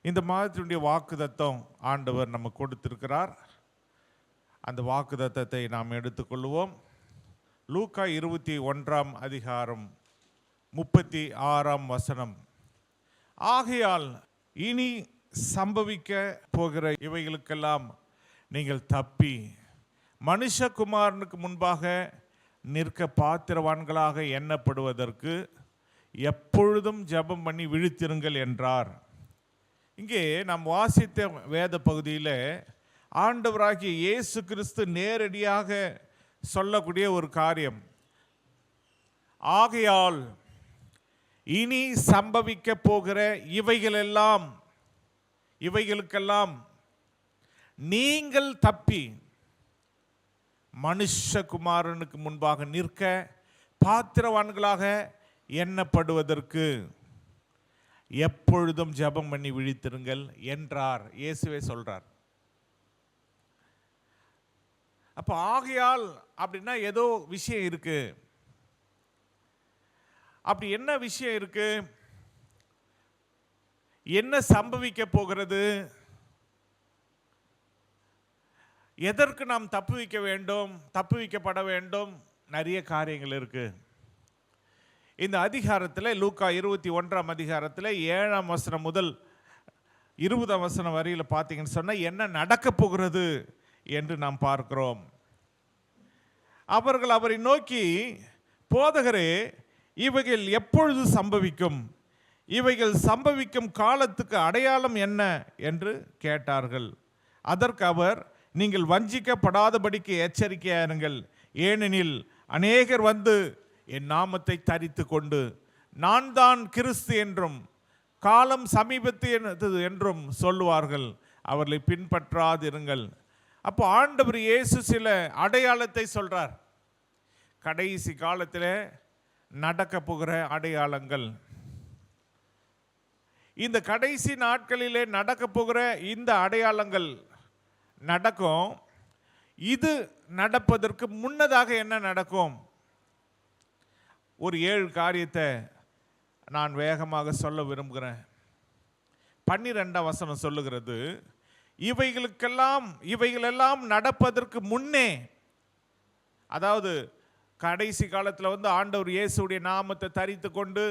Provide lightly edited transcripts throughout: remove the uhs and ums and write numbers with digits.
இந்த மாதத்தினுடைய வாக்குத்தத்தம் ஆண்டவர் நமக்கு கொடுத்திருக்கிறார். அந்த வாக்குத்தத்தத்தை நாம் எடுத்துக்கொள்வோம். லூக்கா 21 அதிகாரம் 36 வசனம். ஆகையால் இனி சம்பவிக்க போகிற இவைகளுக்கெல்லாம் நீங்கள் தப்பி மனுஷகுமாரனுக்கு முன்பாக நிற்க பாத்திரவான்களாக எண்ணப்படுவதற்கு எப்பொழுதும் ஜெபம் பண்ணி விழித்திருங்கள் என்றார். இங்கே நாம் வாசித்த வேத பகுதியில் ஆண்டவராகிய இயேசு கிறிஸ்து நேரடியாக சொல்லக்கூடிய ஒரு காரியம், ஆகையால் இனி சம்பவிக்க போகிற இவைகளுக்கெல்லாம் நீங்கள் தப்பி மனுஷகுமாரனுக்கு முன்பாக நிற்க பாத்திரவான்களாக எண்ணப்படுவதற்கு எப்பொழுதும் ஜெபம் பண்ணி விழித்திருங்கள் என்றார். இயேசுவே சொல்றார். அப்போ ஆகையால் அப்படின்னா ஏதோ விஷயம் இருக்கு. அப்படி என்ன விஷயம் இருக்கு? என்ன சம்பவிக்க போகிறது? எதற்கு நாம் தப்புவிக்கப்பட வேண்டும்? நிறைய காரியங்கள் இருக்கு. இந்த அதிகாரத்தில் லூக்கா 21 அதிகாரத்தில் 7 வசனம் முதல் 20 வசனம் வரையில் பார்த்தீங்கன்னு சொன்னால் என்ன நடக்க போகிறது என்று நாம் பார்க்கிறோம். அவர்கள் அவரை நோக்கி, போதகரே, இவைகள் எப்பொழுது சம்பவிக்கும்? இவைகள் சம்பவிக்கும் காலத்துக்கு அடையாளம் என்ன என்று கேட்டார்கள். அதற்கு அவர், நீங்கள் வஞ்சிக்கப்படாதபடிக்கு எச்சரிக்கையாருங்கள். ஏனெனில் அநேகர் வந்து என் நாமத்தை தரித்து கொண்டு நான் தான் கிறிஸ்து என்றும் காலம் சமீபத்து என்றும் சொல்லுவார்கள். அவர்களை பின்பற்றாதிருங்கள். அப்போ ஆண்டவர் இயேசு சில அடையாளத்தை சொல்றார். கடைசி காலத்தில் நடக்க போகிற அடையாளங்கள். இந்த கடைசி நாட்களிலே நடக்க போகிற இந்த அடையாளங்கள் நடக்கும். இது நடப்பதற்கு முன்னதாக என்ன நடக்கும்? ஒரு 7 காரியத்தை நான் வேகமாக சொல்ல விரும்புகிறேன். 12 வசனம் சொல்லுகிறது, இவைகளெல்லாம் நடப்பதற்கு முன்னே, அதாவது கடைசி காலத்தில் ஆண்டவர் இயேசுடைய நாமத்தை தரித்து கொண்டு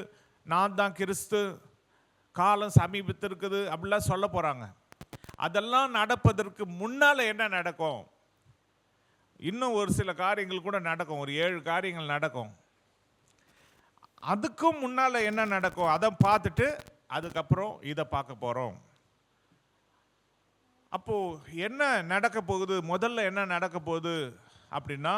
நான் தான் கிறிஸ்து, காலம் சமீபத்திருக்குது அப்படிலாம் சொல்ல போறாங்க. அதெல்லாம் நடப்பதற்கு முன்னால் என்ன நடக்கும்? இன்னும் ஒரு சில காரியங்கள் கூட நடக்கும். ஒரு 7 காரியங்கள் நடக்கும். அதுக்கும் முன்னால் என்ன நடக்கும் அதை பார்த்துட்டு அதுக்கப்புறம் இதை பார்க்க போகிறோம். அப்போது என்ன நடக்க போகுது? முதல்ல என்ன நடக்க போகுது அப்படின்னா,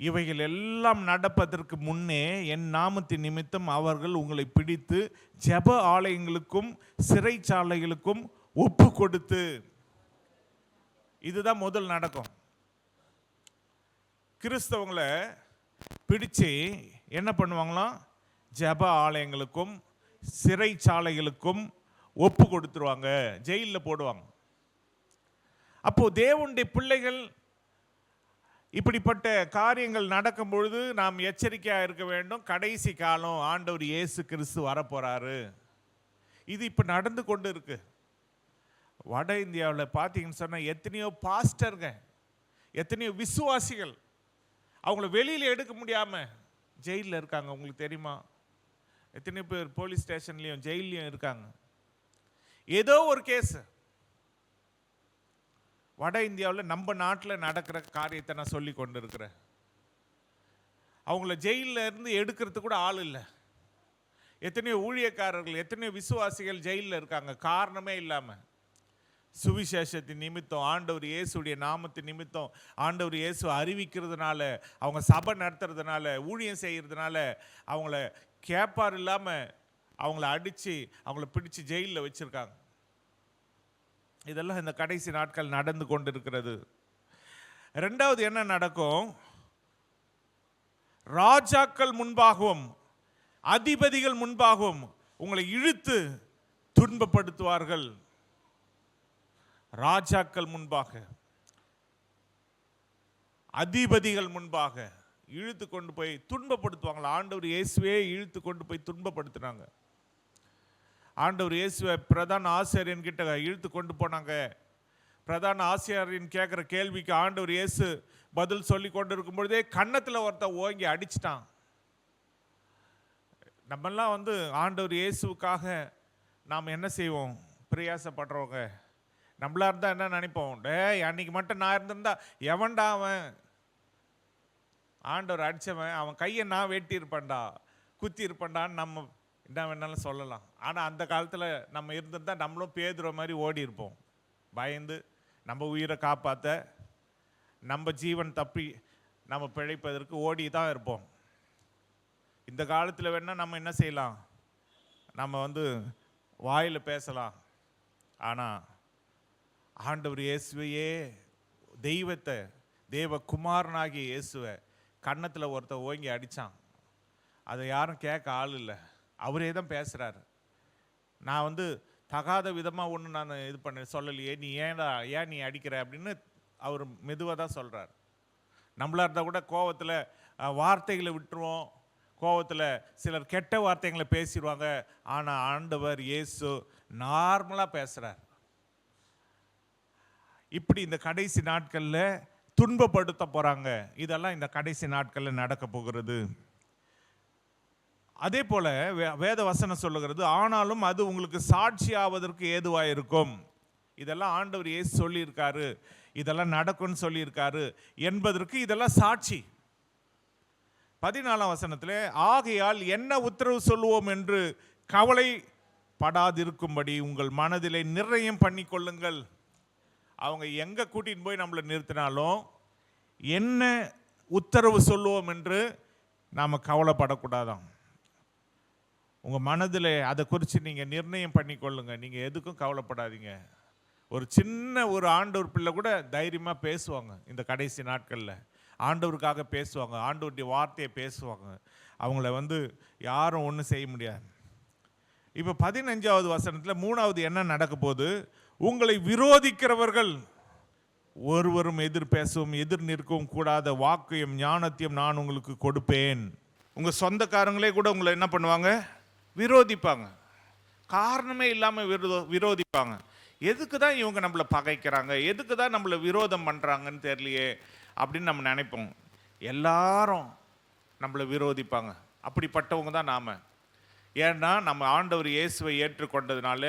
இவைகள் எல்லாம் நடப்பதற்கு முன்னே என் நாமத்தின் நிமித்தம் அவர்கள் உங்களை பிடித்து ஜெப ஆலயங்களுக்கும் சிறைச்சாலைகளுக்கும் ஒப்பு கொடுத்து, இதுதான் முதல் நடக்கும். கிறிஸ்தவங்களை பிடிச்சு என்ன பண்ணுவாங்களாம்? ஜெப ஆலயங்களுக்கும் சிறைச்சாலைகளுக்கும் ஒப்பு கொடுத்துருவாங்க, ஜெயிலில் போடுவாங்க. அப்போ தேவனுடைய பிள்ளைகள் இப்படிப்பட்ட காரியங்கள் நடக்கும் பொழுது நாம் எச்சரிக்கையாக இருக்க வேண்டும். கடைசி காலம், ஆண்டவர் இயேசு கிறிஸ்து வரப்போறாரு. இது இப்போ நடந்து கொண்டு இருக்கு. வட இந்தியாவில் பார்த்தீங்கன்னு சொன்னால் எத்தனையோ பாஸ்டருங்க, எத்தனையோ விசுவாசிகள் அவங்கள வெளியில் எடுக்க முடியாமல் ஜெயிலில் இருக்காங்க. உங்களுக்கு தெரியுமா? எத்தனையோ பேர் போலீஸ் ஸ்டேஷன்லையும் ஜெயிலையும் இருக்காங்க. ஏதோ ஒரு கேஸ். வட இந்தியாவில் நம்ம நாட்டில் நடக்கிற காரியத்தை நான் சொல்லி கொண்டு இருக்கிறேன். அவங்கள ஜெயிலில் இருந்து எடுக்கிறதுக்கு கூட ஆள் இல்லை. எத்தனையோ ஊழியக்காரர்கள், எத்தனையோ விசுவாசிகள் ஜெயிலில் இருக்காங்க காரணமே இல்லாமல். சுவிசேஷத்தின் நிமித்தம், ஆண்டவர் இயேசுடைய நாமத்தின் நிமித்தம், ஆண்டவர் இயேசு அறிவிக்கிறதுனால, அவங்க சபை நடத்துறதுனால, ஊழியம் செய்கிறதுனால அவங்கள கேப்பார் இல்லாமல் அவங்கள அடித்து அவங்கள பிடிச்சி ஜெயிலில் வச்சுருக்காங்க. இதெல்லாம் இந்த கடைசி நாட்கள் நடந்து கொண்டு இருக்கிறது. ரெண்டாவது என்ன நடக்கும்? ராஜாக்கள் முன்பாகவும் அதிபதிகள் முன்பாகவும் உங்களை இழுத்து துன்பப்படுத்துவார்கள். ராஜாக்கள் முன்பாக, அதிபதிகள் முன்பாக இழுத்து கொண்டு போய் துன்பப்படுத்துவாங்களா? ஆண்டவர் இயேசுவே இழுத்து கொண்டு போய் துன்பப்படுத்தினாங்க. ஆண்டவர் இயேசுவை பிரதான ஆசிரியன் கிட்ட இழுத்து கொண்டு போனாங்க. பிரதான ஆசிரியரின் கேட்குற கேள்விக்கு ஆண்டவர் இயேசு பதில் சொல்லி கொண்டு இருக்கும் பொழுதே கன்னத்தில் ஒருத்தன் ஓங்கி அடிச்சிட்டான். நம்மெல்லாம் ஆண்டவர் இயேசுக்காக நாம் என்ன செய்வோம்? பிரயாசப்படுறவங்க. நம்மளா இருந்தால் என்ன நினைப்போம்? அன்னைக்கு மட்டும் நான் இருந்திருந்தா எவன்டா அவன் ஆண்டவர் அடித்தவன், அவன் கையை நான் வெட்டியிருப்பேன்டா, குத்தி இருப்பேன்டான்னு நம்ம என்ன வேணாலும் சொல்லலாம். ஆனால் அந்த காலத்தில் நம்ம இருந்திருந்தா நம்மளும் பேதுற மாதிரி ஓடி இருப்போம். பயந்து நம்ம உயிரை காப்பாற்ற, நம்ம ஜீவன் தப்பி நம்ம பிழைப்பதற்கு ஓடி தான் இருப்போம். இந்த காலத்தில் வேணால் நம்ம என்ன செய்யலாம்? நம்ம வாயில் பேசலாம். ஆனால் ஆண்டவர் இயேசுவையே, தெய்வத்தை, தேவகுமாரனாகிய இயேசுவை கன்னத்தில் ஒருத்தர் ஓங்கி அடித்தான். அதை யாரும் கேட்க ஆள் இல்லை. அவரே தான் பேசுகிறாரு. நான் தகாத விதமாக ஒன்று நான் இது சொல்லலையே, நீ ஏன் நீ அடிக்கிற அப்படின்னு அவர் மெதுவாக தான் சொல்கிறார். நம்மளா இருந்தால் கூட கோவத்தில் வார்த்தைகளை விட்டுருவோம். கோவத்தில் சிலர் கெட்ட வார்த்தைகளை பேசிடுவாங்க. ஆனால் ஆண்டவர் இயேசு நார்மலாக பேசுகிறார். இப்படி இந்த கடைசி நாட்களில் துன்பப்படுத்த போகிறாங்க. இதெல்லாம் இந்த கடைசி நாட்களில் நடக்க போகிறது. அதே போல வேத வசனம் சொல்லுகிறது, ஆனாலும் அது உங்களுக்கு சாட்சி ஆவதற்கு ஏதுவாக இருக்கும். இதெல்லாம் ஆண்டவர் இயேசு சொல்லியிருக்காரு, இதெல்லாம் நடக்கும்னு சொல்லியிருக்காரு என்பதற்கு இதெல்லாம் சாட்சி. 14ஆம் வசனத்தில், ஆகையால் என்ன உத்தரவு சொல்லுவோம் என்று கவலைப்படாதிருக்கும்படி உங்கள் மனதிலே நிர்ணயம் பண்ணி கொள்ளுங்கள். அவங்க எங்கே கூட்டின்னு போய் நம்மளை நிறுத்தினாலும் என்ன உத்தரவு சொல்லுவோம் என்று நாம் கவலைப்படக்கூடாதான். உங்கள் மனதில் அதை குறித்து நீங்கள் நிர்ணயம் பண்ணி கொள்ளுங்க. நீங்கள் எதுக்கும் கவலைப்படாதீங்க. ஒரு சின்ன ஆண்டவர் பிள்ளை கூட தைரியமாக பேசுவாங்க. இந்த கடைசி நாட்களில் ஆண்டவருக்காக பேசுவாங்க, ஆண்டவருடைய வார்த்தையை பேசுவாங்க. அவங்கள யாரும் ஒன்றும் செய்ய முடியாது. இப்போ 15ஆவது வசனத்தில் 3வது என்ன நடக்க போகுது? உங்களை விரோதிக்கிறவர்கள் ஒருவரும் எதிர் பேசவும் எதிர் நிற்கவும் கூடாத வாக்கையும் ஞானத்தையும் நான் உங்களுக்கு கொடுப்பேன். உங்கள் சொந்தக்காரங்களே கூட உங்களை என்ன பண்ணுவாங்க? விரோதிப்பாங்க. காரணமே இல்லாமல் விரோதிப்பாங்க. எதுக்கு தான் இவங்க நம்மளை பகைக்கிறாங்க, எதுக்கு தான் நம்மளை விரோதம் பண்ணுறாங்கன்னு தெரியலையே அப்படின்னு நம்ம நினைப்போம். எல்லாரும் நம்மளை விரோதிப்பாங்க. அப்படிப்பட்டவங்க தான் நாம். ஏன்னா நம்ம ஆண்டவர் இயேசுவை ஏற்றுக்கொண்டதுனால,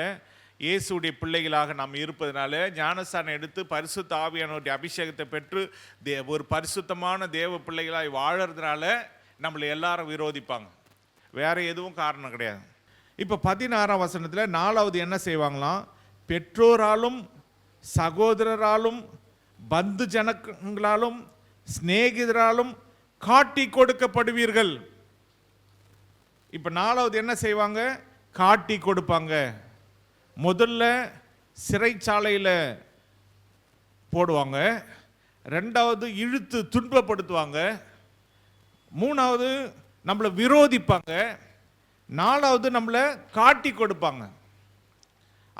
இயேசுடைய பிள்ளைகளாக நாம் இருப்பதனால, ஞானஸ்தானம் எடுத்து பரிசுத்த ஆவியானவருடைய அபிஷேகத்தை பெற்று ஒரு பரிசுத்தமான தேவ பிள்ளைகளாய் வாழறதுனால நம்மளை எல்லாரும் விரோதிப்பாங்க. வேற எதுவும் காரணம் கிடையாது. இப்போ 16ஆம் வசனத்தில் 4வது என்ன செய்வாங்களாம்? பெற்றோராலும் சகோதரராலும் பந்து ஜனங்களாலும் சிநேகிதராலும் காட்டி கொடுக்கப்படுவீர்கள். இப்போ 4வது என்ன செய்வாங்க? காட்டி கொடுப்பாங்க. முதல்ல சிறைச்சாலையில் போடுவாங்க, 2வது இழுத்து துன்பப்படுத்துவாங்க, 3வது நம்மளை விரோதிப்பாங்க, 4வது நம்மளை காட்டி கொடுப்பாங்க.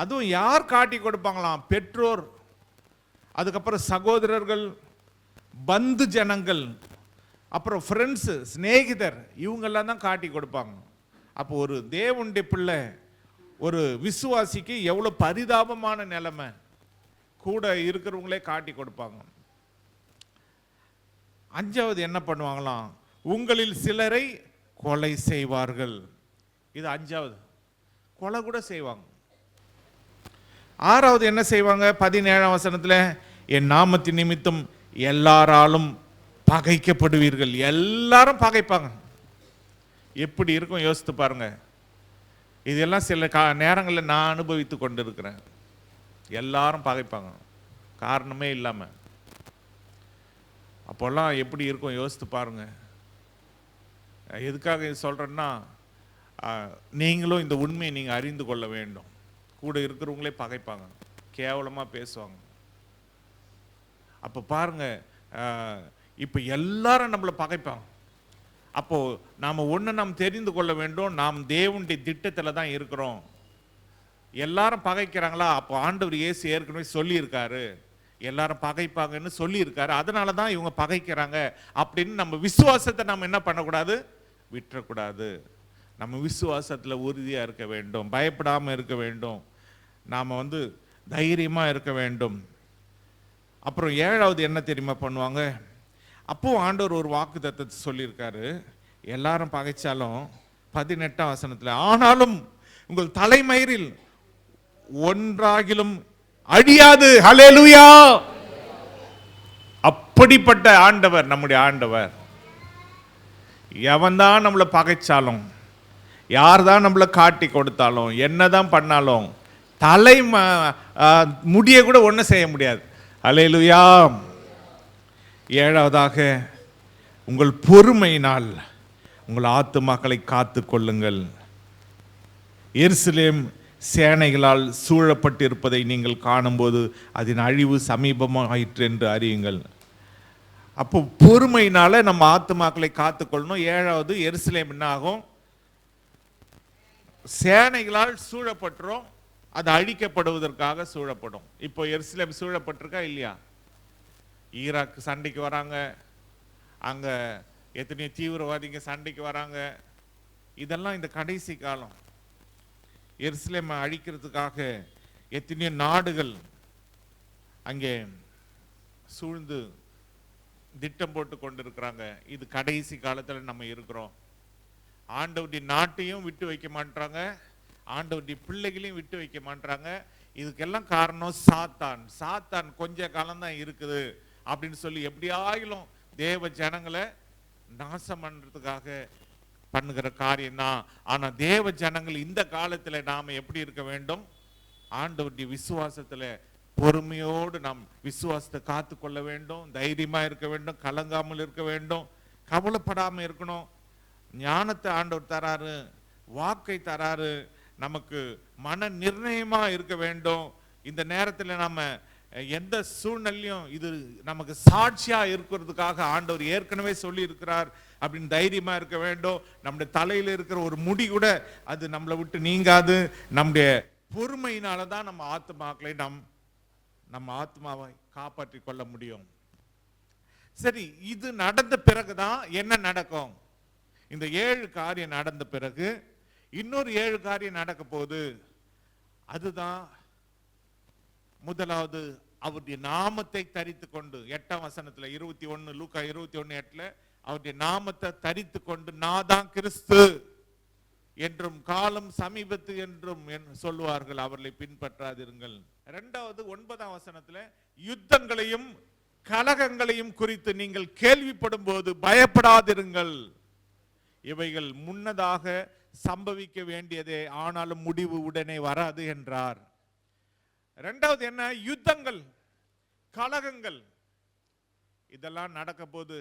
அதுவும் யார் காட்டி கொடுப்பாங்களாம்? பெற்றோர், அதுக்கப்புறம் சகோதரர்கள், பந்து ஜனங்கள், அப்புறம் ஃப்ரெண்ட்ஸு, சிநேகிதர், இவங்கெல்லாம் தான் காட்டி கொடுப்பாங்க. அப்போ ஒரு தேவனுடைய பிள்ளை, ஒரு விசுவாசிக்கு எவ்வளோ பரிதாபமான நிலைமை. கூட இருக்கிறவங்களே காட்டி கொடுப்பாங்க. 5வது என்ன பண்ணுவாங்களாம்? உங்களில் சிலரை கொலை செய்வார்கள். இது 5வது. கொலை கூட செய்வாங்க. 6வது என்ன செய்வாங்க? 17ஆம் வசனத்தில், என் நாமத்தின் நிமித்தம் எல்லாராலும் பகைக்கப்படுவீர்கள். எல்லாரும் பகைப்பாங்க. எப்படி இருக்கும் யோசித்து பாருங்க. இதெல்லாம் சில நேரங்களில் நான் அனுபவித்து கொண்டு இருக்கிறேன். எல்லாரும் பகைப்பாங்க காரணமே இல்லாமல். அப்போல்லாம் எப்படி இருக்கும் யோசித்து பாருங்க. எதுக்காக இது சொல்கிறேன்னா, நீங்களும் இந்த உண்மையை நீங்கள் அறிந்து கொள்ள வேண்டும். கூட இருக்கிறவங்களே பகைப்பாங்க, கேவலமாக பேசுவாங்க. அப்போ பாருங்க, இப்போ எல்லாரும் நம்மளை பகைப்பாங்க. அப்போது நாம் தெரிந்து கொள்ள வேண்டும், நாம் தேவனுடைய திட்டத்தில் தான் இருக்கிறோம். எல்லாரும் பகைக்கிறாங்களா? அப்போ ஆண்டவர் இயேசு ஏற்கனவே சொல்லியிருக்காரு, எல்லாரும் பகைப்பாங்கன்னு சொல்லியிருக்காரு. அதனால தான் இவங்க பகைக்கிறாங்க அப்படின்னு நம்ம விசுவாசத்தை நம்ம என்ன பண்ணக்கூடாது? விட்டுறக்கூடாது. நம்ம விசுவாசத்தில் உறுதியாக இருக்க வேண்டும், பயப்படாமல் இருக்க வேண்டும், நாம் தைரியமாக இருக்க வேண்டும். அப்புறம் 7வது என்ன தெரியுமா பண்ணுவாங்க? அப்போ ஆண்டவர் ஒரு வாக்குத்தத்தத்தை சொல்லியிருக்காரு, எல்லாரும் பகைச்சாலும் 18ஆம் வசனத்தில், ஆனாலும் உங்கள் தலைமயிரில் ஒன்றாகிலும் அழியாது. ஹல்லேலூயா! அப்படிப்பட்ட ஆண்டவர் நம்முடைய ஆண்டவர். எவன் தான் நம்மளை பகைச்சாலும், யார் தான் நம்மளை காட்டி கொடுத்தாலும், என்னதான் பண்ணாலும் முடிய கூட ஒன்றும் செய்ய முடியாது. ஹல்லேலூயா! 7வதாக, உங்கள் பொறுமையினால் உங்கள் ஆத்துமாக்களை காத்து கொள்ளுங்கள். எருசலேம் சேனைகளால் சூழப்பட்டிருப்பதை நீங்கள் காணும்போது அதன் அழிவு சமீபமாயிற்று என்று அறியுங்கள். அப்போ பொறுமையினால நம்ம ஆத்துமாக்களை காத்துக்கொள்ளணும். 7வது, எருசலேம் என்ன ஆகும்? சேனைகளால் சூழப்பட்டுரும், அது அழிக்கப்படுவதற்காக சூழப்படும். இப்போ எருசலேம் சூழப்பட்டிருக்கா இல்லையா? ஈராக் சண்டைக்கு வராங்க, அங்க எத்தனையோ தீவிரவாதிங்க சண்டைக்கு வராங்க. இதெல்லாம் இந்த கடைசி காலம். எருசலேமை அழிக்கிறதுக்காக எத்தனையோ நாடுகள் அங்கே சூழ்ந்து திட்டம் போட்டு கொண்டிருக்கிறாங்க. இது கடைசி காலத்தில் நம்ம இருக்கிறோம். ஆண்டவருடைய நாட்டையும் விட்டு வைக்க மாட்டாங்க, ஆண்டவருடைய பிள்ளைகளையும் விட்டு வைக்க மாட்டாங்க. இதுக்கெல்லாம் காரணம் சாத்தான். சாத்தான் கொஞ்ச காலம்தான் இருக்குது அப்படின்னு சொல்லி எப்படியாயிலும் தேவ ஜனங்களை நாசம் பண்றதுக்காக பண்ணுகிற காரியம் தான். ஆனா தேவ ஜனங்கள் இந்த காலத்துல நாம எப்படி இருக்க வேண்டும்? ஆண்டவருடைய விசுவாசத்துல பொறுமையோடு நாம் விசுவாசத்தை காத்து கொள்ள வேண்டும், தைரியமா இருக்க வேண்டும், கலங்காமல் இருக்க வேண்டும், கவலைப்படாம இருக்கணும். ஞானத்தை ஆண்டவர் தராரு, வாக்கை தராரு, நமக்கு மன நிர்ணயமா இருக்க வேண்டும். இந்த நேரத்தில் நம்ம எந்த சூழ்நிலையும் இது நமக்கு சாட்சியா இருக்கிறதுக்காக ஆண்டவர் ஏற்கனவே சொல்லி இருக்கிறார் அப்படின்னு தைரியமா இருக்க வேண்டும். நம்முடைய தலையில இருக்கிற ஒரு முடி கூட அது நம்மளை விட்டு நீங்காது. நம்முடைய பொறுமையினால தான் நம்ம ஆத்மாக்களை நம்ம ஆத்மாவை காப்பாற்றி கொள்ள முடியும். சரி, இது நடந்த பிறகுதான் என்ன நடக்கும்? இந்த 7 காரியம் நடந்த பிறகு இன்னொரு 7 காரியம் நடக்க போகுது. அதுதான் முதலாவது, அவருடைய நாமத்தை தரித்து கொண்டு. 8ஆம் வசனத்துல 21, லூக்கா 21:8 அவருடைய நாமத்தை தரித்து கொண்டு, நான் தான் கிறிஸ்து என்றும் காலம் சமீபத்து என்றும் சொல்லுவார்கள், அவர்களை பின்பற்றாதிருங்கள். 2வது 9ஆம் வசனத்துல, யுத்தங்களையும் கலகங்களையும் குறித்து நீங்கள் கேள்விப்படும் போது பயப்படாதிருங்கள், இவைகள் முன்னதாக சம்பவிக்க வேண்டியதே, ஆனாலும் முடிவு உடனே வராது என்றார். 2வது என்ன? யுத்தங்கள், கலகங்கள், இதெல்லாம் நடக்க போது.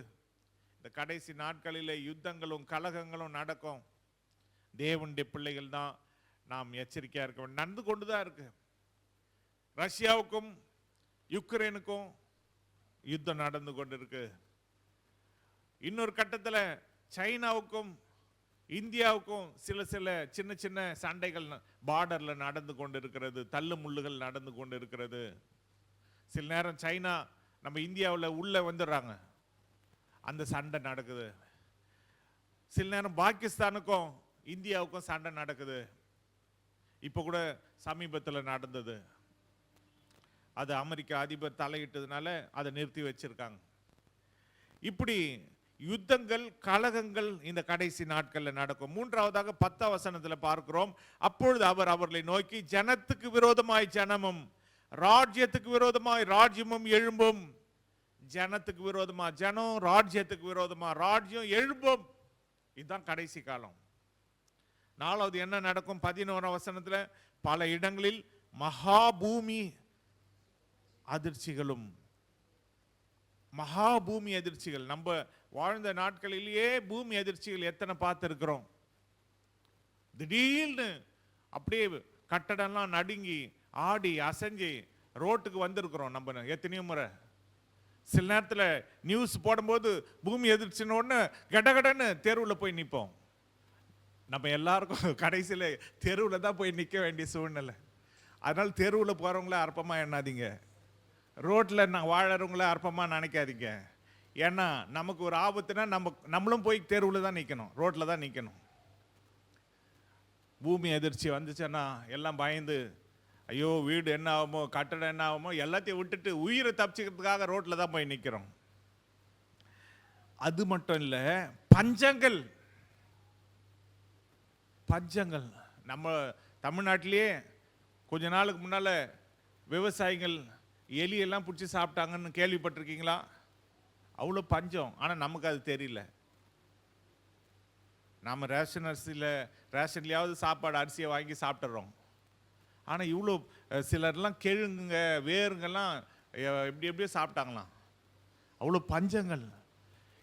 இந்த கடைசி நாட்களிலே யுத்தங்களும் கலகங்களும் நடக்கும். தேவனுடைய பிள்ளைகள் தான் நாம் எச்சரிக்கையா இருக்க வேண்டும். நடந்து கொண்டுதான் இருக்கு. ரஷ்யாவுக்கும் யுக்ரைனுக்கும் யுத்தம் நடந்து கொண்டிருக்கு. இன்னொரு கட்டத்தில் சைனாவுக்கும் இந்தியாவுக்கும் சில சின்ன சின்ன சண்டைகள் பார்டர்ல நடந்து கொண்டிருக்கிறது, தள்ளு முள்ளுகள் நடந்து கொண்டிருக்கிறது. சில நேரம் சைனா நம்ம இந்தியாவில் உள்ள வந்துடுறாங்க, அந்த சண்டை நடக்குது. சில நேரம் பாகிஸ்தானுக்கும் இந்தியாவுக்கும் சண்டை நடக்குது. இப்போ கூட சமீபத்தில் நடந்தது. அது அமெரிக்க அதிபர் தலையிட்டதுனால அதை நிறுத்தி வச்சிருக்காங்க. இப்படி யுத்தங்கள் கலகங்கள் இந்த கடைசி நாட்களில் நடக்கும். 3வதாக 10ஆம் வசனத்தில் பார்க்கிறோம், அப்பொழுது அவர் அவர்களை நோக்கி, ஜனத்துக்கு விரோதமாய் ஜனமும் ராஜ்யத்துக்கு விரோதமாய் ராஜ்யமும் எழும்பும். ஜனத்துக்கு விரோதமா ஜனம், ராஜ்யத்துக்கு விரோதமா ராஜ்யம் எழும்பும். இதுதான் கடைசி காலம். 4வது என்ன நடக்கும்? 11ஆம் வசனத்துல, பல இடங்களில் மகாபூமி அதிர்ச்சிகளும். மகாபூமி அதிர்ச்சிகள், நம்ம வாழ்ந்த நாட்களிலேயே பூமி அதிர்ச்சிகள் எத்தனை பார்த்திருக்கிறோம். திடீர்னு அப்படியே கட்டடம்லாம் நடுங்கி ஆடி அசைஞ்சு ரோட்டுக்கு வந்திருக்கிறோம் நம்ம எத்தனையோ முறை. சில நேரத்தில் நியூஸ் போடும்போது பூமி எதிர்ச்சின்னு உடனே கடகடன்னு தெருவில் போய் நிற்போம். நம்ம எல்லாருக்கும் கடைசியில் தெருவில் தான் போய் நிற்க வேண்டிய சூழ்நிலை. அதனால தெருவில் போகிறவங்கள அற்பமாக எண்ணாதீங்க, ரோட்டில் வாழறவங்கள அற்பமாக நினைக்காதீங்க. ஏன்னா நமக்கு ஒரு ஆபத்துனா நம்மளும் போய் தெருவில் தான் நிற்கணும், ரோட்டில் தான் நிற்கணும். பூமி அதிர்ச்சி வந்துச்சுன்னா எல்லாம் பயந்து, ஐயோ வீடு என்ன ஆகுமோ, கட்டடம் என்ன ஆகுமோ, எல்லாத்தையும் விட்டுட்டு உயிரை தப்பிச்சுக்கிறதுக்காக ரோட்டில் தான் போய் நிற்கிறோம். அது மட்டும் இல்லை, பஞ்சங்கள். நம்ம தமிழ்நாட்டிலேயே கொஞ்ச நாளுக்கு முன்னால் விவசாயிகள் எலியெல்லாம் பிடிச்சி சாப்பிட்டாங்கன்னு கேள்விப்பட்டிருக்கீங்களா? அவ்வளோ பஞ்சம். ஆனால் நமக்கு அது தெரியல. நம்ம ரேஷன்லையாவது சாப்பாடு அரிசியை வாங்கி சாப்பிட்றோம். ஆனால் இவ்வளோ சிலர்லாம் கிழங்குங்க வேருங்கெல்லாம் எப்படியோ சாப்பிட்டாங்களாம். அவ்வளோ பஞ்சங்கள்.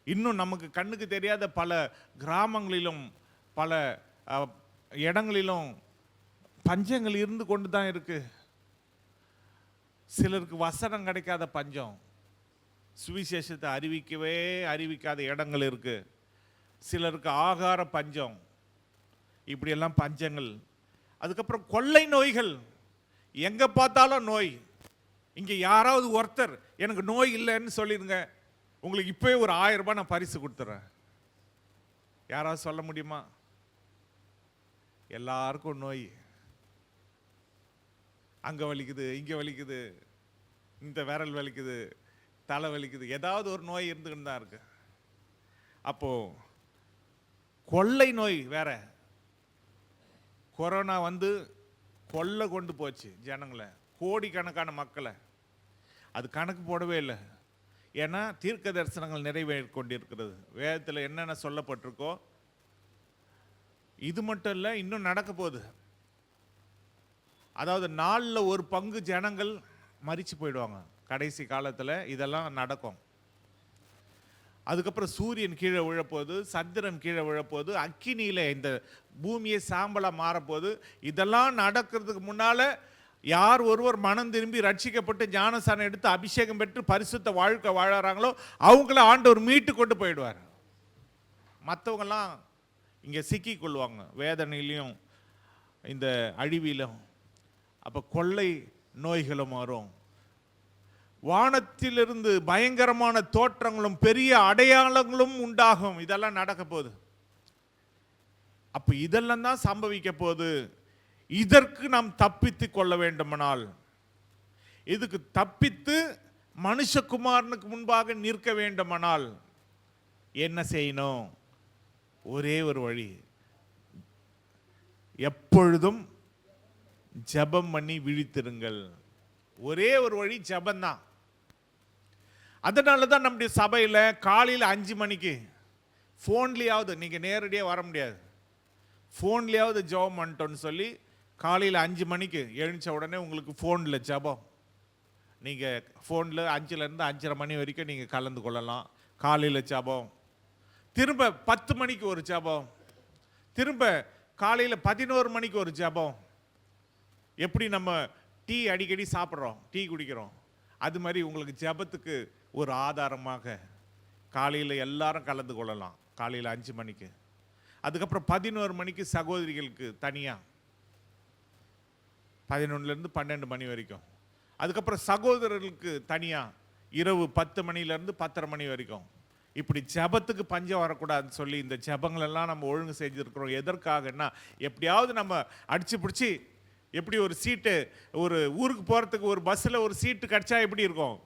இன்னும் நமக்கு கண்ணுக்கு தெரியாத பல கிராமங்களிலும் பல இடங்களிலும் பஞ்சங்கள் இருந்து கொண்டு தான் இருக்கு. சிலருக்கு வசனம் கிடைக்காத பஞ்சம், சுவிசேஷத்தை அறிவிக்காத இடங்கள் இருக்கு. சிலருக்கு ஆகார பஞ்சம், இப்படியெல்லாம் பஞ்சங்கள். அதுக்கப்புறம் கொள்ளை நோய்கள். எங்க பார்த்தாலும் நோய். இங்க யாராவது ஒருத்தர் எனக்கு நோய் இல்லைன்னு சொல்லிடுங்க, உங்களுக்கு இப்பவே ஒரு 1000 ரூபாய் நான் பரிசு கொடுத்துறேன். யாராவது சொல்ல முடியுமா? எல்லாருக்கும் நோய். அங்க வலிக்குது, இங்க வலிக்குது, இந்த விரல் வலிக்குது, தலை வலிக்குது, ஏதாவது ஒரு நோய் இருந்துக்கிட்டு தான் இருக்கு. அப்போ கொள்ளை நோய் வேற. கொரோனா வந்து கொள்ளை கொண்டு போச்சு ஜனங்களை, கோடிக்கணக்கான மக்களை. அது கணக்கு போடவே இல்லை. ஏன்னா தீர்க்க தரிசனங்கள் நிறைவேறி கொண்டிருக்கிறது. வேதத்தில் என்னென்ன சொல்லப்பட்டிருக்கோ. இது மட்டும் இல்லை, இன்னும் நடக்க போகுது. அதாவது 1/4 ஜனங்கள் மரிச்சு போயிடுவாங்க கடைசி காலத்தில். இதெல்லாம் நடக்கும். அதுக்கப்புறம் சூரியன் கீழே விழப்போகுது, சந்திரன் கீழே விழப்போகுது, அக்கினியில் இந்த பூமியை சாம்பலாக மாறப்போகுது. இதெல்லாம் நடக்கிறதுக்கு முன்னால் யார் ஒருவர் மனம் திரும்பி ரட்சிக்கப்பட்டு ஞானஸ்நானம் எடுத்து அபிஷேகம் பெற்று பரிசுத்த வாழ்க்கை வாழறாங்களோ அவங்கள ஆண்டவர் மீட்டு கொண்டு போயிடுவார். மற்றவங்கெல்லாம் இங்கே சிக்கி கொள்வாங்க வேதனையிலையும் இந்த அழிவிலும். அப்போ கொள்ளை நோய்களும் வரும். வானத்திலிருந்து பயங்கரமான தோற்றங்களும் பெரிய அடையாளங்களும் உண்டாகும். இதெல்லாம் நடக்க போகுது. அப்போ இதெல்லாம் தான் சம்பவிக்க போகுது. இதற்கு நாம் தப்பித்து கொள்ள வேண்டுமானால், இதுக்கு தப்பித்து மனுஷகுமாரனுக்கு முன்பாக நிற்க வேண்டுமானால் என்ன செய்யணும்? ஒரே ஒரு வழி, எப்பொழுதும் ஜெபம் பண்ணி விழித்திருங்கள். ஒரே ஒரு வழி ஜெபம்தான். அதனால தான் நம்முடைய சபையில் காலையில் 5 மணிக்கு ஃபோன்லேயாவது, நீங்கள் நேரடியாக வர முடியாது, ஃபோன்லேயாவது ஜெபம் பண்ணிட்டோன்னு சொல்லி காலையில் 5 மணிக்கு எழுந்த உடனே உங்களுக்கு ஃபோனில் ஜெபம். நீங்கள் ஃபோனில் 5லேருந்து 5:30 மணி வரைக்கும் நீங்கள் கலந்து கொள்ளலாம். காலையில் ஜெபம், திரும்ப 10 மணிக்கு ஒரு ஜெபம், திரும்ப காலையில் 11 மணிக்கு ஒரு ஜெபம். எப்படி நம்ம டீ அடிக்கடி சாப்பிட்றோம், டீ குடிக்கிறோம், அது மாதிரி உங்களுக்கு ஜெபத்துக்கு ஒரு ஆதாரமாக காலையில் எல்லாரும் கலந்து கொள்ளலாம். காலையில் 5 மணிக்கு. அதுக்கப்புறம் 11 மணிக்கு சகோதரிகளுக்கு தனியாக, 11லேருந்து 12 மணி வரைக்கும். அதுக்கப்புறம் சகோதரர்களுக்கு தனியாக இரவு 10 மணிலேருந்து 10:30 மணி வரைக்கும். இப்படி ஜெபத்துக்கு பஞ்சம் வரக்கூடாதுன்னு சொல்லி இந்த ஜெபங்களெல்லாம் நம்ம ஒழுங்கு செஞ்சுருக்கிறோம். எதற்காகன்னா, எப்படியாவது நம்ம அடிச்சு பிடிச்சி, எப்படி ஒரு சீட்டு, ஒரு ஊருக்கு போகிறதுக்கு ஒரு பஸ்ஸில் ஒரு சீட்டு கிடச்சா எப்படி இருக்கும்,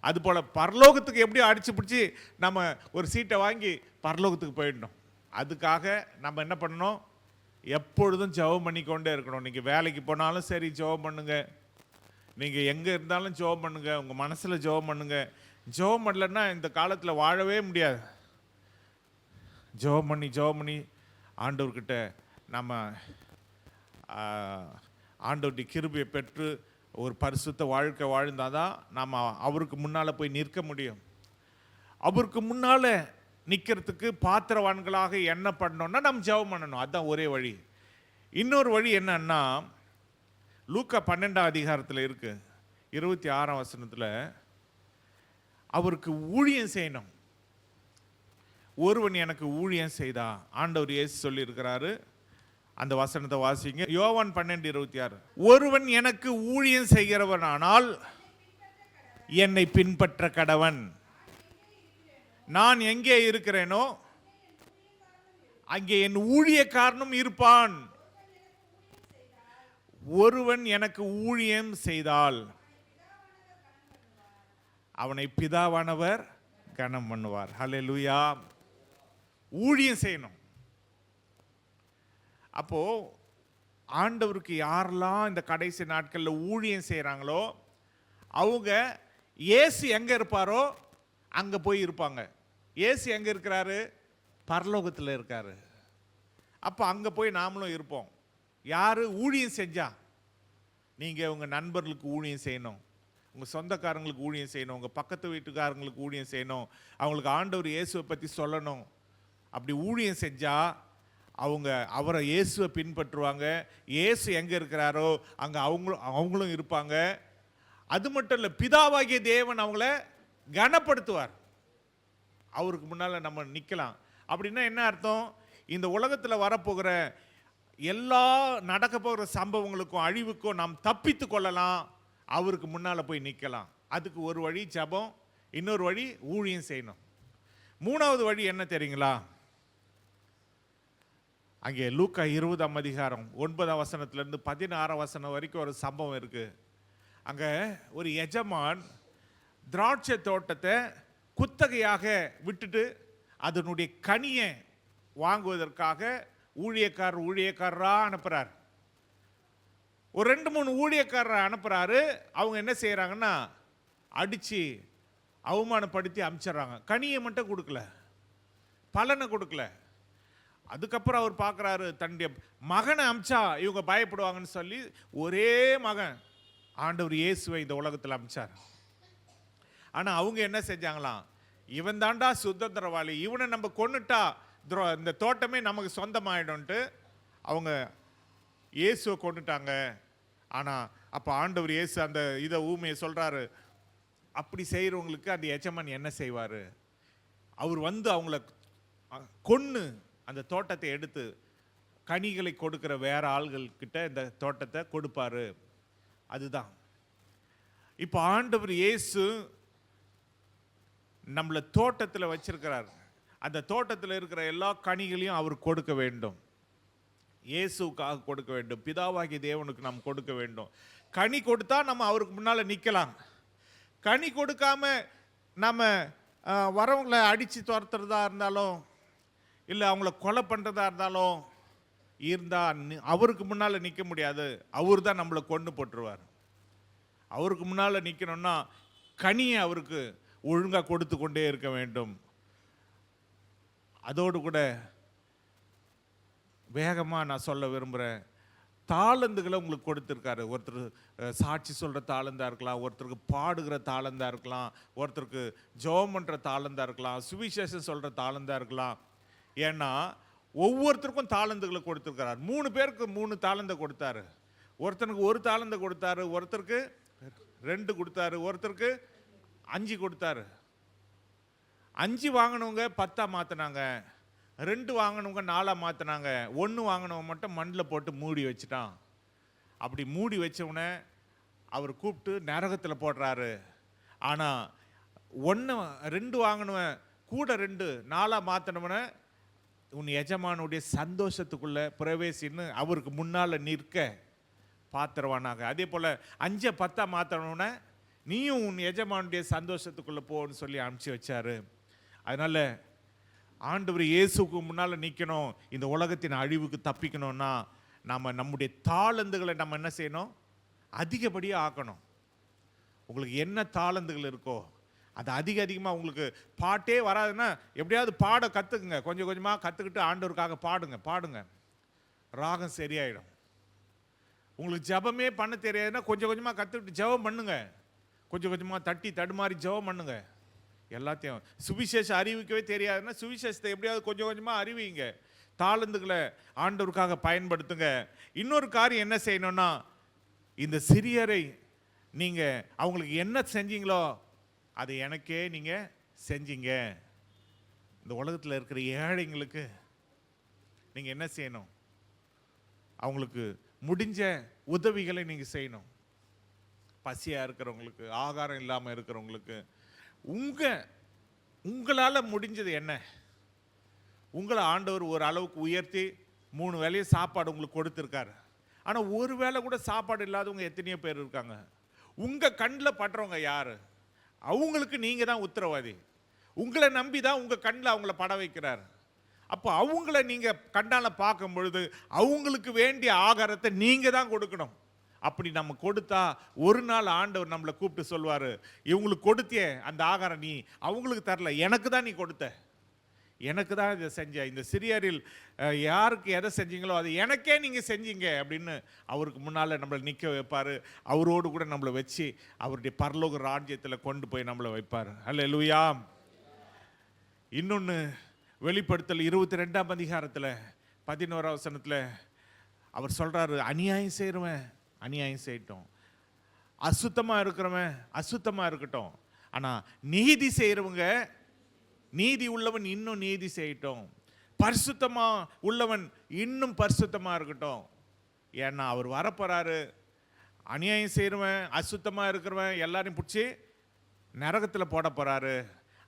அதுபோல் பரலோகத்துக்கு எப்படியும் அடிச்சு பிடிச்சி நம்ம ஒரு சீட்டை வாங்கி பரலோகத்துக்கு போயிடணும். அதுக்காக நம்ம என்ன பண்ணணும்? எப்பொழுதும் ஜெபம் பண்ணிக்கொண்டே இருக்கணும். நீங்கள் வேலைக்கு போனாலும் சரி ஜெபம் பண்ணுங்க, நீங்கள் எங்கே இருந்தாலும் ஜெபம் பண்ணுங்க, உங்கள் மனசில் ஜெபம் பண்ணுங்க. ஜெபம் பண்ணலன்னா இந்த காலத்தில் வாழவே முடியாது. ஜெபம் பண்ணி ஆண்டவர்கிட்ட நம்ம ஆண்டவருடைய கிருபையை பெற்று ஒரு பரிசுத்த வாழ்க்கை வாழ்ந்தாதான் நாம் அவருக்கு முன்னால் போய் நிற்க முடியும். அவருக்கு முன்னால் நிற்கிறதுக்கு பாத்திரவான்களாக என்ன பண்ணணும்னா நம்ம ஜெபம் பண்ணணும். அதுதான் ஒரே வழி. இன்னொரு வழி என்னன்னா, லூக்கா 12ஆம் அதிகாரத்தில் இருக்கு, 26ஆம் வசனத்தில் அவருக்கு ஊழியம் செய்யணும். ஒருவன் எனக்கு ஊழியம் செய்தா, ஆண்டவர் இயேசு சொல்லி இருக்கிறாரு. அந்த வசனத்தை வாசிங்க. யோவான் 12:26. ஒருவன் எனக்கு ஊழியம் செய்கிறவனானால் என்னை பின்பற்ற கடவன். நான் எங்கே இருக்கிறேனோ அங்கே என் ஊழியக்காரனும் இருப்பான். ஒருவன் எனக்கு ஊழியம் செய்தால் அவனை பிதாவானவர் கனம் பண்ணுவார். ஹல்லேலூயா. ஊழியம் செய்யணும். அப்போ ஆண்டவருக்கு யாரெல்லாம் இந்த கடைசி நாட்களில் ஊழியம் செய்கிறாங்களோ அவங்க இயேசு எங்கே இருப்பாரோ அங்கே போய் இருப்பாங்க. இயேசு எங்கே இருக்கிறாரு? பரலோகத்தில் இருக்காரு. அப்போ அங்கே போய் நாமளும் இருப்போம். யார் ஊழியம் செஞ்சா? நீங்கள் உங்கள் நண்பர்களுக்கு ஊழியம் செய்யணும், உங்கள் சொந்தக்காரங்களுக்கு ஊழியம் செய்யணும், உங்கள் பக்கத்து வீட்டுக்காரங்களுக்கு ஊழியம் செய்யணும், அவங்களுக்கு ஆண்டவர் இயேசுவை பற்றி சொல்லணும். அப்படி ஊழியம் செஞ்சால் அவங்க அவரை இயேசுவை பின்பற்றுவாங்க. இயேசு எங்கே இருக்கிறாரோ அங்கே அவங்களும் இருப்பாங்க. அது மட்டும் இல்லை, பிதாவாகிய தேவன் அவங்கள கனப்படுத்துவார். அவருக்கு முன்னால் நம்ம நிற்கலாம். அப்படின்னா என்ன அர்த்தம்? இந்த உலகத்தில் வரப்போகிற எல்லா நடக்க போகிற சம்பவங்களுக்கும் அழிவுக்கும் நாம் தப்பித்து கொள்ளலாம், அவருக்கு முன்னால் போய் நிற்கலாம். அதுக்கு ஒரு வழி ஜெபம், இன்னொரு வழி ஊழியம் செய்யணும். மூணாவது வழி என்ன தெரியுங்களா? அங்கே லூக்கா 20ஆம் அதிகாரம் 9ஆம் வசனத்திலிருந்து 16ஆம் வசனம் வரைக்கும் ஒரு சம்பவம் இருக்கு. அங்கே ஒரு எஜமான் திராட்சை தோட்டத்தை குத்தகையாக விட்டுட்டு அதனுடைய கனியை வாங்குவதற்காக ஊழியக்காரராக அனுப்புகிறார். ஒரு 2-3 ஊழியக்காரரை அனுப்புகிறாரு. அவங்க என்ன செய்கிறாங்கன்னா அடித்து அவமானப்படுத்தி அனுப்பிச்சிட்றாங்க. கனியை மட்டும் கொடுக்கல, பலனை கொடுக்கல. அதுக்கப்புறம் அவர் பார்க்குறாரு, தன்னுடைய மகனை அமிச்சா இவங்க பயப்படுவாங்கன்னு சொல்லி ஒரே மகன் ஆண்டவர் இயேசுவை இந்த உலகத்தில் அமிச்சார். ஆனால் அவங்க என்ன செஞ்சாங்களாம்? இவன் தாண்டா சுதந்திரவாளி, இவனை நம்ம கொன்னுட்டா இந்த தோட்டமே நமக்கு சொந்தமாயிடும்ட்டு அவங்க இயேசுவை கொண்டுட்டாங்க. ஆனால் அப்போ ஆண்டவர் இயேசு அந்த இதை ஊமையை சொல்கிறாரு, அப்படி செய்கிறவங்களுக்கு அந்த எஜமான் என்ன செய்வார்? அவர் வந்து அவங்கள கொன்று அந்த தோட்டத்தை எடுத்து கனிகளை கொடுக்கிற வேற ஆள்கள்கிட்ட இந்த தோட்டத்தை கொடுப்பாரு. அதுதான் இப்போ ஆண்டவர் இயேசு நம்மளை தோட்டத்தில் வச்சிருக்கிறார். அந்த தோட்டத்தில் இருக்கிற எல்லா கனிகளையும் அவர் கொடுக்க வேண்டும். இயேசுக்காக கொடுக்க வேண்டும், பிதாவாகிய தேவனுக்கு நாம் கொடுக்க வேண்டும். கனி கொடுத்தா நம்ம அவருக்கு முன்னால் நிற்கலாம். கனி கொடுக்காம நம்ம வரவங்களை அடித்து துரத்துறதா இருந்தாலும் இல்லை அவங்கள கொலை பண்ணுறதா இருந்தால் அவருக்கு முன்னால் நிற்க முடியாது. அவர் தான் நம்மளை கொண்டு போட்டுருவார். அவருக்கு முன்னால் நிற்கணும்னா கனியை அவருக்கு ஒழுங்காக கொடுத்து கொண்டே இருக்க வேண்டும். அதோடு கூட வேகமாக நான் சொல்ல விரும்புகிறேன், தாளந்துகளை உங்களுக்கு கொடுத்துருக்காரு. ஒருத்தர் சாட்சி சொல்கிற தாளந்தாக இருக்கலாம், ஒருத்தருக்கு பாடுகிற தாளந்தாக இருக்கலாம், ஒருத்தருக்கு ஜெபம் பண்ணுற தாளந்தாக இருக்கலாம், சுவிசேஷம் சொல்கிற தாளந்தாக இருக்கலாம். ஏன்னா ஒவ்வொருத்தருக்கும் தாளந்துகளை கொடுத்துருக்கிறார். 3 பேருக்கு 3 தாளந்தை கொடுத்தாரு. ஒருத்தனுக்கு 1 தாளந்தை கொடுத்தாரு, ஒருத்தருக்கு 2 கொடுத்தாரு, ஒருத்தருக்கு 5 கொடுத்தாரு. 5 வாங்கினவங்க 10 மாற்றினாங்க, 2 வாங்கினவங்க 4 மாற்றினாங்க, 1 வாங்கினவங்க மட்டும் மண்ணில் போட்டு மூடி வச்சுட்டான். அப்படி மூடி வச்சவனை அவர் கூப்பிட்டு நரகத்தில் போடுறாரு. ஆனால் 2 வாங்கினவன் கூட 2 4 மாற்றினவனை உன் எஜமானுடைய சந்தோஷத்துக்குள்ளே பிரவேசின்னு அவருக்கு முன்னால் நிற்க பாத்திரவானாக. அதே போல் 5 10 மாற்றினவனை நீயும் உன் எஜமானுடைய சந்தோஷத்துக்குள்ளே போன்னு சொல்லி அனுப்பிச்சி வச்சாரு. அதனால் ஆண்டவர் இயேசுக்கு முன்னால் நிற்கணும், இந்த உலகத்தின் அழிவுக்கு தப்பிக்கணும்னா நாம் நம்முடைய தாளந்துகளை நம்ம என்ன செய்யணும்? அதிகப்படியாக ஆக்கணும். உங்களுக்கு என்ன தாளந்துகள் இருக்கோ அது அதிகமாக உங்களுக்கு பாட்டே வராதுன்னா எப்படியாவது பாட கற்றுக்குங்க. கொஞ்சம் கொஞ்சமாக கற்றுக்கிட்டு ஆண்டவருக்காக பாடுங்க. ராகம் சரியாயிடும். உங்களுக்கு ஜபமே பண்ண தெரியாதுன்னா கொஞ்சம் கொஞ்சமாக கற்றுக்கிட்டு ஜபம் பண்ணுங்க. கொஞ்சம் கொஞ்சமாக தட்டி தடுமாறி ஜபம் பண்ணுங்க. எல்லாத்தையும் சுவிசேஷம் அறிவிக்கவே தெரியாதுன்னா சுவிசேஷத்தை எப்படியாவது கொஞ்சம் கொஞ்சமாக அறிவிங்க. தாளந்துகளை ஆண்டவருக்காக பயன்படுத்துங்க. இன்னொரு காரியம் என்ன செய்யணும்னா, இந்த சிறியரை நீங்கள் அவங்களுக்கு என்ன செஞ்சீங்களோ அதை எனக்கே நீங்கள் செஞ்சீங்க. இந்த உலகத்தில் இருக்கிற ஏழைங்களுக்கு நீங்கள் என்ன செய்யணும்? அவங்களுக்கு முடிஞ்ச உதவிகளை நீங்கள் செய்யணும். பசியாக இருக்கிறவங்களுக்கு, ஆகாரம் இல்லாமல் இருக்கிறவங்களுக்கு உங்களால் முடிஞ்சது என்ன? உங்களை ஆண்டவர் ஒரு அளவுக்கு உயர்த்தி 3 வேளையும் சாப்பாடு உங்களுக்கு கொடுத்துருக்காரு. ஆனால் ஒரு வேளை கூட சாப்பாடு இல்லாதவங்க எத்தனையோ பேர் இருக்காங்க. உங்கள் கண்ணில் படுறவங்க யார்? அவங்களுக்கு நீங்கள் தான் உத்தரவாதி. உங்களை நம்பி தான் உங்கள் கண்ணில் அவங்கள பட வைக்கிறார். அப்போ அவங்கள நீங்கள் கண்ணால் பார்க்கும் பொழுது அவங்களுக்கு வேண்டிய ஆகாரத்தை நீங்கள் தான் கொடுக்கணும். அப்படி நம்ம கொடுத்தா ஒரு நாள் ஆண்டவர் நம்மளை கூப்பிட்டு சொல்வார், இவங்களுக்கு கொடுத்தியே அந்த ஆகாரம் நீ அவங்களுக்கு தரல, எனக்கு தான் நீ கொடுத்த, எனக்கு தான் இதை செஞ்ச. இந்த சிறியரில் யாருக்கு எதை செஞ்சீங்களோ அது எனக்கே நீங்கள் செஞ்சீங்க அப்படின்னு அவருக்கு முன்னால் நம்மளை நிற்க வைப்பார். அவரோடு கூட நம்மளை வச்சு அவருடைய பரலோக ராஜ்யத்தில் கொண்டு போய் நம்மளை வைப்பார். அல்லேலூயா. இன்னொன்று வெளிப்படுத்தல் 22ஆம் அதிகாரத்தில் 11ஆம் வசனத்தில் அவர் சொல்கிறாரு, அநியாயம் செய்கிறவன் அநியாயம் செய்யட்டும், அசுத்தமாக இருக்கிறவன் அசுத்தமாக இருக்கட்டும், ஆனால் நீதி செய்கிறவங்க, நீதி உள்ளவன் இன்னும் நீதி செய்யட்டும், பரிசுத்தமாக உள்ளவன் இன்னும் பரிசுத்தமாக இருக்கட்டும். ஏன்னா அவர் வரப்போறாரு. அநியாயம் செய்கிறவன் அசுத்தமாக இருக்கிறவன் எல்லாரையும் பிடிச்சி நரகத்தில் போட போகிறாரு.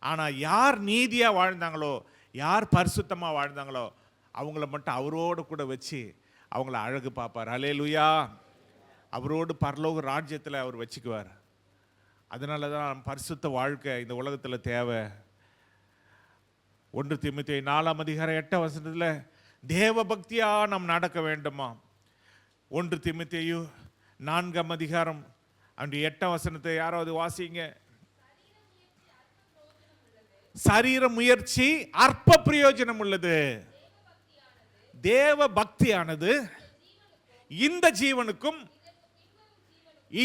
ஆனால் யார் நீதியாக வாழ்ந்தாங்களோ, யார் பரிசுத்தமாக வாழ்ந்தாங்களோ அவங்கள மட்டும் அவரோடு கூட வச்சு அவங்கள அழகு பார்ப்பார். அல்லேலூயா. அவரோடு பரலோக ராஜ்யத்தில் அவர் வச்சுக்குவார். அதனால தான் பரிசுத்த வாழ்க்கை இந்த உலகத்தில் தேவை. 1 தீமோத்தேயு 4ஆம் அதிகாரம் 8ஆம் வசனத்தில் தேவ பக்தியா நாம் நடக்க வேண்டுமா. 1 தீமோத்தேயு 4ஆம் அதிகாரம் அந்த 8ஆம் வசனத்தை யாராவது வாசிங்க. சரீர முயற்சி அற்ப பிரயோஜனம் உள்ளது. தேவ பக்தியானது இந்த ஜீவனுக்கும்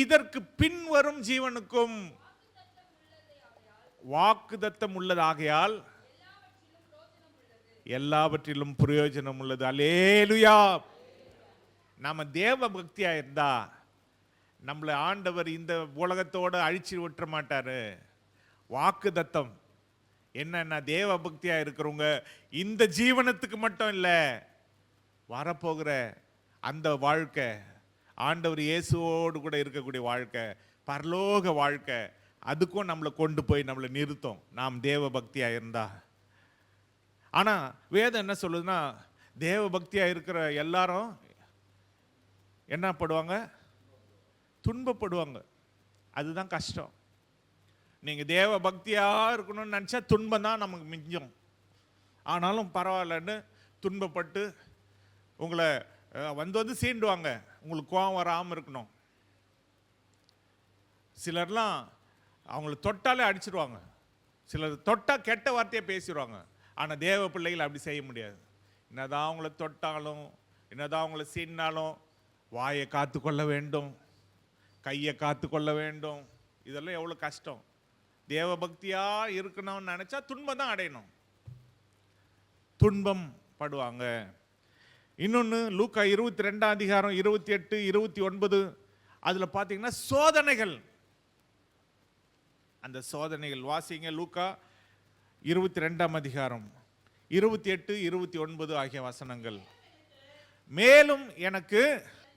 இதற்கு பின்வரும் ஜீவனுக்கும் வாக்குத்தத்தம் உள்ளதாகையால் எல்லாவற்றிலும் பிரயோஜனம் உள்ளது. அல்லேலூயா. நாம தேவ பக்தியா இருந்தா நம்மளை ஆண்டவர் இந்த உலகத்தோட அழிச்சு விட்டுற மாட்டாரு. வாக்குத்தத்தம் என்னன்னா, தேவ பக்தியா இருக்கிறவங்க இந்த ஜீவனத்துக்கு மட்டும் இல்லை, வரப்போகிற அந்த வாழ்க்கை, ஆண்டவர் இயேசுவோடு கூட இருக்கக்கூடிய வாழ்க்கை, பரலோக வாழ்க்கை, அதுக்கும் நம்மளை கொண்டு போய் நம்மளை நிறுத்தும் நாம் தேவ பக்தியா இருந்தா. ஆனா வேதம் என்ன சொல்லுதுன்னா, தேவ பக்தியா இருக்கிற எல்லாரும் என்ன படுவாங்க? துன்பப்படுவாங்க. அதுதான் கஷ்டம். நீங்க தேவ பக்தியா இருக்கணும்னு நினைச்சா துன்பம் தான் நமக்கு மிஞ்சும். ஆனாலும் பரவாயில்லன்னு துன்பப்பட்டு உங்களை வந்து சீண்டுவாங்க. உங்களுக்கு கோபம் வராமல் இருக்கணும். சிலர்லாம் அவங்கள தொட்டாலே அடிச்சிடுவாங்க. சிலர் தொட்டா கெட்ட வார்த்தையை பேசிடுவாங்க. ஆனால் தேவ பிள்ளைகள் அப்படி செய்ய முடியாது. என்னதான் அவங்கள தொட்டாலும், என்னதான் அவங்கள சீண்டினாலும் வாயை காத்து கொள்ள வேண்டும், கையை காத்து கொள்ள வேண்டும். இதெல்லாம் எவ்வளோ கஷ்டம். தேவ பக்தியா இருக்கணும்னு நினைச்சா துன்பம் தான் அடையணும். துன்பம் படுவாங்க. இன்னொன்று லூக்கா 22ஆம் அதிகாரம் 28, 29 அதில் பார்த்தீங்கன்னா சோதனைகள். அந்த சோதனைகள் வாசிங்க. லூக்கா 22ஆம் அதிகாரம் 28, 29 ஆகிய வசனங்கள். மேலும் எனக்கு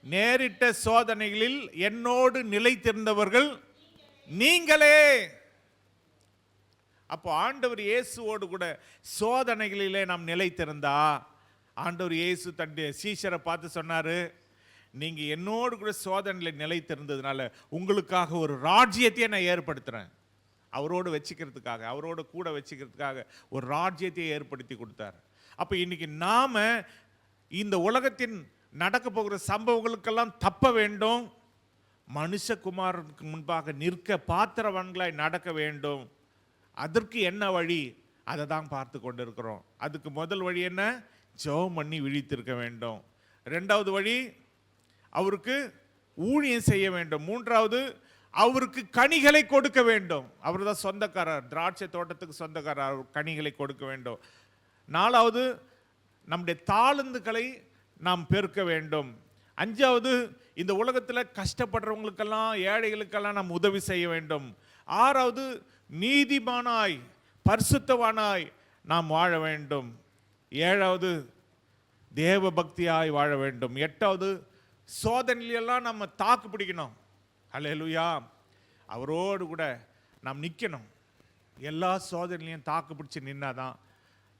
நேரிட்ட சோதனைகளில் என்னோடு நிலைத்திருந்தவர்கள் நீங்களே. அப்போ ஆண்டவர் இயேசுவோடு கூட சோதனைகளிலே நாம் நிலைத்திருந்தா, ஆண்டவர் இயேசு தன்னுடைய சீஷரை பார்த்து சொன்னாரு, நீங்க என்னோடு கூட சோதனையில் நிலைத்திருந்ததுனால உங்களுக்காக ஒரு ராஜ்யத்தையே நான் ஏற்படுத்துறேன். அவரோடு வச்சுக்கிறதுக்காக, அவரோடு கூட வச்சுக்கிறதுக்காக ஒரு ராஜ்யத்தை ஏற்படுத்தி கொடுத்தார். அப்போ இன்னைக்கு நாம இந்த உலகத்தின் நடக்க போகிற சம்பவங்களுக்கெல்லாம் தப்ப வேண்டும். மனுஷகுமாரனுக்கு முன்பாக நிற்க பாத்திரவான்களாய் நடக்க வேண்டும். அதற்கு என்ன வழி? அதை தான் பார்த்து கொண்டு இருக்கிறோம். அதுக்கு முதல் வழி என்ன? ஜெபம் பண்ணி விழித்திருக்க வேண்டும். 2வது வழி அவருக்கு ஊழியம் செய்ய வேண்டும். 3வது அவருக்கு கனிகளை கொடுக்க வேண்டும். அவர் தான் சொந்தக்காரர், திராட்சை தோட்டத்துக்கு சொந்தக்காரர், அவர் கனிகளை கொடுக்க வேண்டும். 4வது நம்முடைய தாளந்துகளை நாம் பெருக்க வேண்டும். 5வது இந்த உலகத்தில் கஷ்டப்படுறவங்களுக்கெல்லாம், ஏழைகளுக்கெல்லாம் நாம் உதவி செய்ய வேண்டும். 6வது நீதிமானாய் பரிசுத்தவானாய் நாம் வாழ வேண்டும். 7வது தேவ பக்தியாய் வாழ வேண்டும். 8வது சோதனையிலெல்லாம் நம்ம தாக்கு பிடிக்கணும். அல்லேலூயா. அவரோடு கூட நாம் நிற்கணும். எல்லா சோதனையிலையும் தாக்கு பிடிச்சி நின்னாதான்.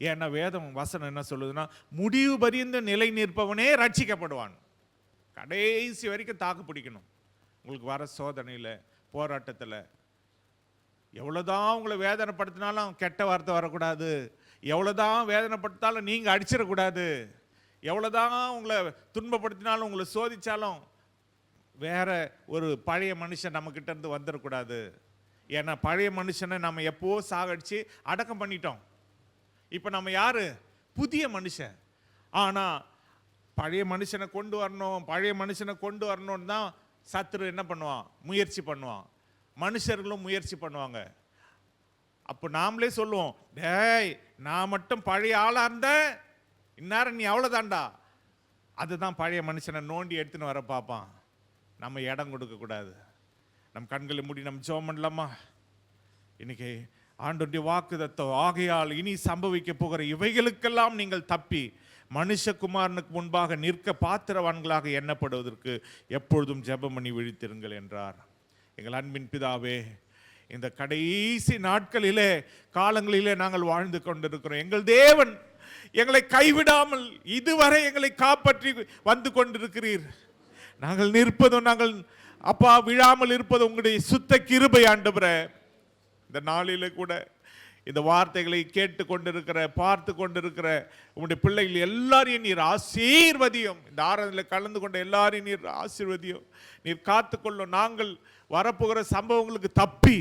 ஏன்னா வேதம் வசனம் என்ன சொல்லுதுன்னா, முடிவு பரியந்த நிலை நிற்பவனே ரட்சிக்கப்படுவான். கடைசி வரைக்கும் தாக்கு பிடிக்கணும். உங்களுக்கு வர சோதனையில், போராட்டத்தில் எவ்வளோதான் உங்களை வேதனைப்படுத்தினாலும் கெட்ட வார்த்தை வரக்கூடாது. எவ்வளோதான் வேதனைப்படுத்தினாலும் நீங்கள் அடிச்சிடக்கூடாது. எவ்வளோதான் உங்களை துன்பப்படுத்தினாலும், உங்களை சோதித்தாலும் வேற ஒரு பழைய மனுஷன் நம்மக்கிட்ட இருந்து வந்துடக்கூடாது. ஏன்னா பழைய மனுஷனை நம்ம எப்போ சாகடிச்சு அடக்கம் பண்ணிட்டோம். இப்போ நம்ம யாரு? புதிய மனுஷன். ஆனால் பழைய மனுஷனை கொண்டு வரணும், பழைய மனுஷனை கொண்டு வரணும்னு தான் சத்துரு என்ன பண்ணுவான்? முயற்சி பண்ணுவான். மனுஷர்களும் முயற்சி பண்ணுவாங்க. அப்போ நாமளே சொல்லுவோம், டேய் நான் மட்டும் பழைய ஆளாக இருந்தேன், இந்நேரம் நீ அவ்வளோதான்டா. அதுதான் பழைய மனுஷனை நோண்டி எடுத்துன்னு வர பார்ப்பான். நம்ம இடம் கொடுக்கக்கூடாது. நம் கண்களை மூடி நம்ம ஜெபம் பண்ணலாமா? இன்னைக்கு ஆண்டவருடைய வாக்குத்தத்தம், ஆகையால் இனி சம்பவிக்க போகிற இவைகளுக்கெல்லாம் நீங்கள் தப்பி மனுஷகுமாரனுக்கு முன்பாக நிற்க பாத்திரவான்களாக எண்ணப்படுவதற்கு எப்பொழுதும் ஜெபம் பண்ணி விழித்திருங்கள் என்றார். எங்கள் அன்பின் பிதாவே, இந்த கடைசி நாட்களிலே, காலங்களிலே நாங்கள் வாழ்ந்து கொண்டிருக்கிறோம். எங்கள் தேவன் எங்களை கைவிடாமல் இதுவரை எங்களை காப்பாற்றி வந்து கொண்டிருக்கிறீர். நாங்கள் நிற்பதும், நாங்கள் அப்பா விழாமல் இருப்பது உங்களுடைய சுத்த கிருபை ஆண்டவரே. இந்த நாளிலே கூட இந்த வார்த்தைகளை கேட்டு கொண்டிருக்கிற, பார்த்து கொண்டிருக்கிற உங்களுடைய பிள்ளைகள் எல்லாரையும் நீர் ஆசீர்வதியும். இந்த ஆராதனையில் கலந்து கொண்ட எல்லாரையும் நீர் ஆசீர்வதியும். நீர் காத்துக்கொள்ளும். நாங்கள் வரப்போகிற சம்பவங்களுக்கு தப்பி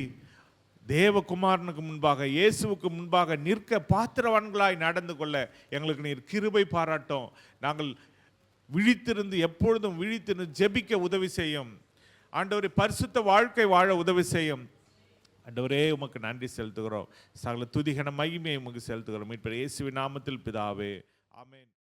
தேவகுமாரனுக்கு முன்பாக, இயேசுவுக்கு முன்பாக நிற்க பாத்திரவான்களாய் நடந்து கொள்ள எங்களுக்கு நீர் கிருபை பாராட்டும். நாங்கள் விழித்திருந்து, எப்பொழுதும் விழித்திருந்து ஜெபிக்க உதவி செய்யும். ஆண்டவரே, பரிசுத்த வாழ்க்கை வாழ உதவி செய்யும். ஆண்டவரே, உமக்கு நன்றி செலுத்துகிறோம். சகல துதிகன மகிமையை உமக்கு செலுத்துகிறோம். மீட்பர் இயேசுவின் நாமத்தில் பிதாவே, ஆமென்.